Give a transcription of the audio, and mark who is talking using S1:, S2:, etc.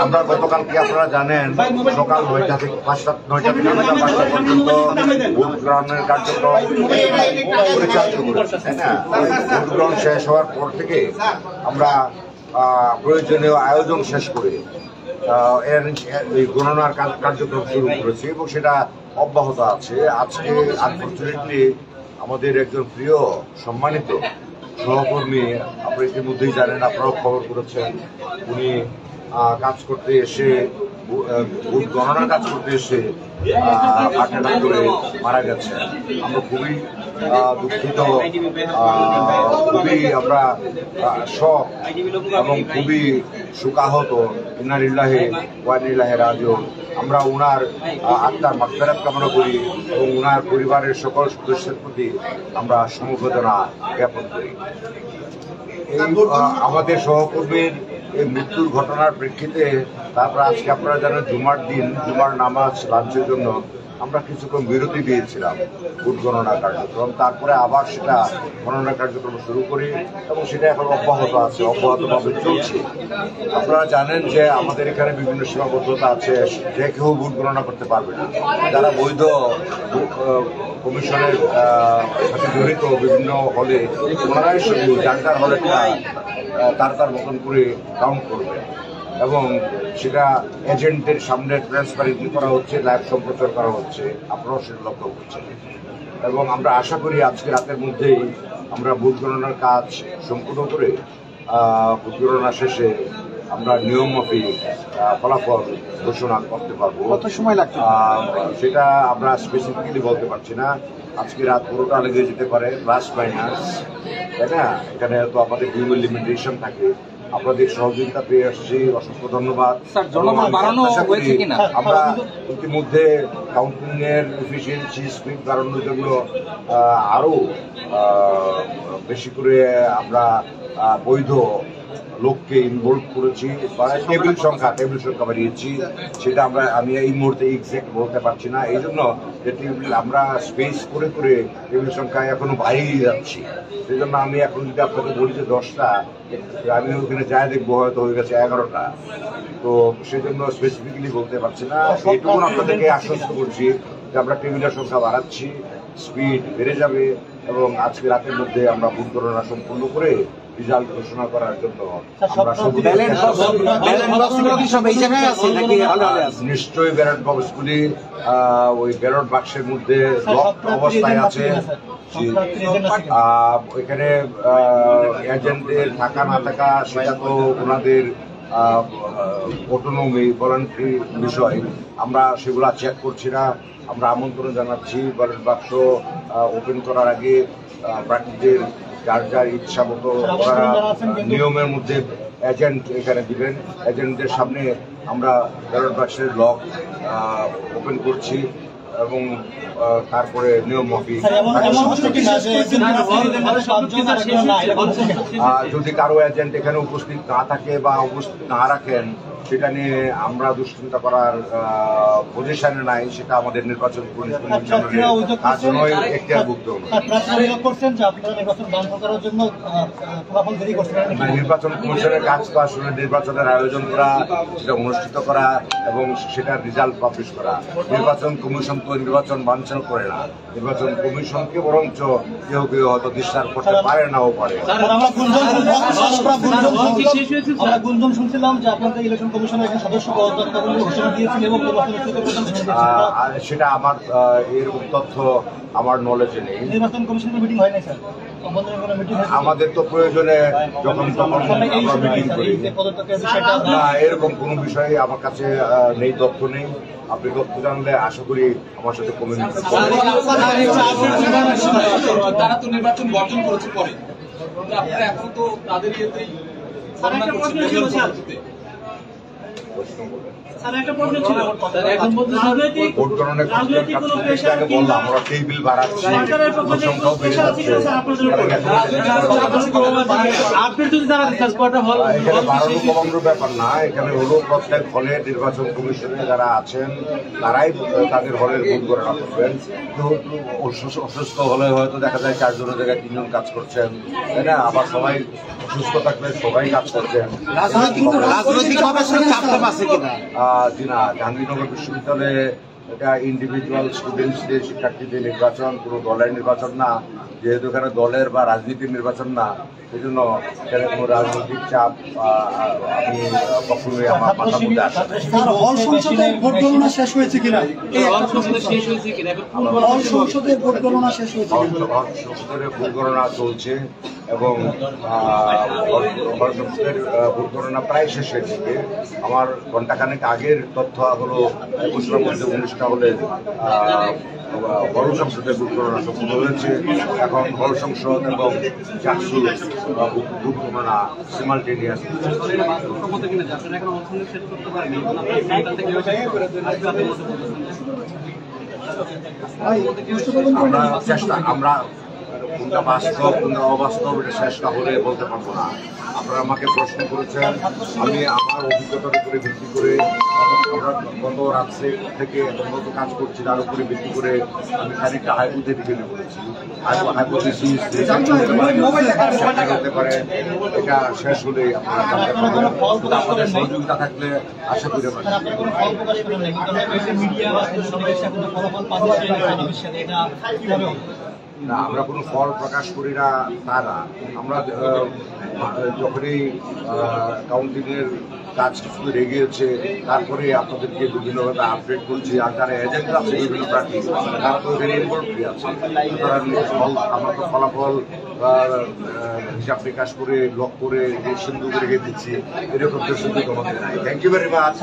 S1: আমরা গতকালকে আপনারা জানেন সকাল 9টা থেকে 9টা থেকে 5টা পর্যন্ত ভোট গ্রহণের কার্যক্রম পরিচালিত করেছি, তাই না? ভোট গ্রহণ শেষ হওয়ার পর থেকে আমরা প্রয়োজনীয় আয়োজন শেষ করে এই গণনার কার্যক্রম শুরু করেছি এবং সেটা অব্যাহত আছে। আজকে আনফর্চুনেটলি আমাদের একজন প্রিয় সম্মানিত সহকর্মী, আপনি ইতিমধ্যেই জানেন, আপনারাও খবর করেছেন, উনি কাজ করতে এসে ভোট গণনার কাজ করতে এসে হার্ট অ্যাটাক করে মারা গেছেন। আমরা খুবই দুঃখিত, খুবই আমরা শক এবং খুবই শোকাহত। ইন্না লিল্লাহি ওয়া ইন্না ইলাইহি রাজিউন। আমরা ওনার আত্মার মাগফিরাত কামনা করি এবং ওনার পরিবারের সকল সদস্যের প্রতি আমরা সমবেদনা জ্ঞাপন করি। আমাদের সহকর্মীর এই মৃত্যুর ঘটনার প্রেক্ষিতে তারপর আজকে আপনারা জানেন জুমার দিন, জুমার নামাজ লাঞ্চের জন্য আমরা কিছুক্ষণ বিরতি দিয়েছিলাম ভোট গণনা কার্যক্রম। তারপরে আবার সেটা গণনা কার্যক্রম শুরু করি এবং সেটা এখন অব্যাহত আছে, অব্যাহতভাবে চলছে। আপনারা জানেন যে আমাদের এখানে বিভিন্ন সীমাবদ্ধতা আছে, যে কেউ ভোট গণনা করতে পারবে না। যারা বৈধ কমিশনের সাথে জড়িত বিভিন্ন হলে, ওনারাই শুধু যার হলেটা তার মতন করে কাউন্ট করবে এবং সেটা এজেন্টের সামনে ট্রান্সপারেন্টলি করা হচ্ছে, লাইভ সম্প্রচার করা হচ্ছে। আপনারাও সেটা লক্ষ্য করছেন এবং আমরা আশা করি আজকে রাতের মধ্যেই আমরা ভোট গণনার কাজ সম্পূর্ণ করে ভোট গণনা শেষে আমরা নিয়ম মাফিক ফলাফল ঘোষণা করতে পারবো।
S2: কত সময় লাগবে
S1: সেটা আমরা স্পেসিফিক্যালি বলতে পারছি না। আজকে রাত পুরোটা লেগে যেতে পারে, প্লাস মাইনাস, তাই না? এখানে তো আমাদের বিভিন্ন লিমিটেশন থাকে। আপনাদের সহযোগিতা পেয়ে আসছি, অসংখ্য ধন্যবাদ। আমরা ইতিমধ্যে কাউন্টিং এর এফিসিয়েন্সি, স্পিড বাড়ানোর জন্য আরো বেশি করে আমরা বৈধ লোককে ইনভলভ করেছি, টেবিল সংখ্যা বাড়িয়েছি। সেটা আমি এই মুহূর্তে এক্সাক্ট বলতে পারছি না। এই জন্য যে আমরা স্পেস করে করে টেবিল সংখ্যা এখনো বাড়িয়ে যাচ্ছি। সেই জন্য আমি এখন যদি আপনাকে বলি যে 10টা, আমি ওখানে যাই দেখবো হয়তো হয়ে গেছে 11টা। তো সেই জন্য স্পেসিফিক্যালি বলতে পারছি না। এইটুকু আপনাদেরকে আশ্বস্ত করছি যে আমরা টেবিলের সংখ্যা বাড়াচ্ছি, স্পিড বেড়ে যাবে এবং আজকে রাতের মধ্যে আমরা ভোট গণনা সম্পূর্ণ করে রেজাল্ট ঘোষণা করার জন্য নিশ্চয়ই ব্যালট বক্সগুলি ওই ব্যালট বাক্সের মধ্যে লকড অবস্থায় আছে। ওইখানে এজেন্টদের থাকা না থাকা সেটা তো ওনাদের অটোনমি, ভলান্টারি বিষয়। আমরা সেগুলা চেক করছি না। আমরা আমন্ত্রণ জানাচ্ছি ব্যালট বাক্স ওপেন করার আগে প্রার্থীদের যার ইচ্ছা মতো নিয়মের মধ্যে এজেন্ট এখানে দিবেন। এজেন্টদের সামনে আমরা ব্যালট বাক্সের লক ওপেন করছি এবং তারপরে নিয়ম মাফিক যদি কারো এজেন্ট এখানে উপস্থিত না থাকে বা উপস্থিত না রাখেন, সেটা নিয়ে আমরা দুশ্চিন্তা করার পজিশনে নাই। সেটা আমাদের নির্বাচন নির্বাচন কমিশনের কাজ তো আসলে নির্বাচনের আয়োজন করা, সেটা অনুষ্ঠিত করা এবং সেটার রেজাল্ট পাবলিশ করা। নির্বাচন কমিশন তো নির্বাচন বাঞ্ছন করে না। নির্বাচন কমিশনকে বরঞ্চ কেউ কেউ হয়তো ডিসচার্জ করতে পারে নাও পারে।
S2: গুঞ্জন শুনছিলাম যে আপনাদের ইলেকশন কমিশনের একজন সদস্য ঘোষণা দিয়েছেন এবং
S1: সেটা আমার এরকম তথ্য আমার নলেজে নেই।
S2: নির্বাচন কমিশনের মিটিং হয় নাই স্যার?
S1: আমাদের তো প্রয়োজনে যখন তখন আমরা মিটিং করি না, এরকম কোনো বিষয়ে আমার কাছে নেই, তথ্য নেই। আপনি তথ্য জানলে আশা করি আমার সাথে কমিউনিকেট
S3: তারা তো নির্বাচন বর্জন করেছে পরে, আপনারা এখন তো তাদের ইয়েতেই
S1: প্রশ্ন বলে
S2: স্যার একটা প্রশ্ন ছিল এখন রাজনৈতিক
S1: ভোট গণনার
S2: রাজনৈতিক কোনো প্রেশার
S1: আগে বললাম আমরা টেবিল বাড়াচ্ছি
S2: সরকারের পক্ষ থেকে
S1: সংখ্যাও বেড়ে
S2: প্রেশার আছে
S1: যাচ্ছে
S2: স্যার আপনাদের উপর আপনি যদি তারা ডিসকাস করতে হল
S1: এখানে বাড়ানো কমানোর ব্যাপার না, এখানে হলো প্রত্যেক হলে নির্বাচন কমিশনে যারা আছেন তারাই তাদের হলের ভোট গণনা করবেন। তো অসুস্থ হলে হয়তো দেখা যায় 4 জনের জায়গায় 3 জন কাজ করছেন, তাই না? আবার সবাই সুস্থ থাকলে সবাই কাজ করছেন। জি না, জাহাঙ্গীরনগর বিশ্ববিদ্যালয়ে এটা ইন্ডিভিজুয়াল স্টুডেন্টসদের শিক্ষার্থীদের নির্বাচন, কোনো দলের নির্বাচন না। যেহেতু এখানে দলের বা রাজনীতির নির্বাচন না, সেই জন্য এখানে কোনো রাজনৈতিক চাপ আমি কখনোই আমার মাথার মধ্যে আসে না।
S2: হল সংসদের ভোট গণনা শেষ হয়েছে কিনা হল সংসদের ভোট গণনা শেষ হয়েছে
S1: সংসদের ভোট গণনা চলছে এবং সংসদের ভোট গণনা প্রায় শেষ হয়ে গেছে। আমার ঘণ্টাখানেক আগের তথ্য হলো 21টার মধ্যে 19টা হলে হল সংসদের ভোট গণনা সম্পূর্ণ হয়েছে। এখন হল সংসদ এবং চাকসু ভোট গণনা সিমালটেনিয়াস। আমরা কোনটা বাস্তব কোনটা অবাস্তব এটা চেষ্টা করে বলতে পারবো না। আপনারা আমাকে প্রশ্ন করেছেন, আমি আমার অভিজ্ঞতার উপরে ভিত্তি করে আমরা গত রাত্রে থেকে মতো কাজ করছি, তার উপরে ভিত্তি করে আমি খানিকটা হাইপোথেটিক্যালি বলেছি। হাইপোথেসিস হতে পারে, এটা শেষ হলে আপনারা জানতে পারবেন। আপনাদের সহযোগিতা থাকলে আশা করি না, আমরা কোনো ফল প্রকাশ করি না তা না। আমরা যখনই কাউন্টিংয়ের কাজ কিছু এগিয়েছে তারপরে আপনাদেরকে বিভিন্নভাবে আপডেট করছি। আর যারা এজেন্ট আছে বিভিন্ন প্রার্থী তারা তো এখানে ইনভলভই আছে, তারা আমরা তো ফলাফল হিসাব বিকাশ করে লক করে সিন্ধু রেখে দিচ্ছি, এরকম তো সুযোগ আমাদের নাই। Thank you very much.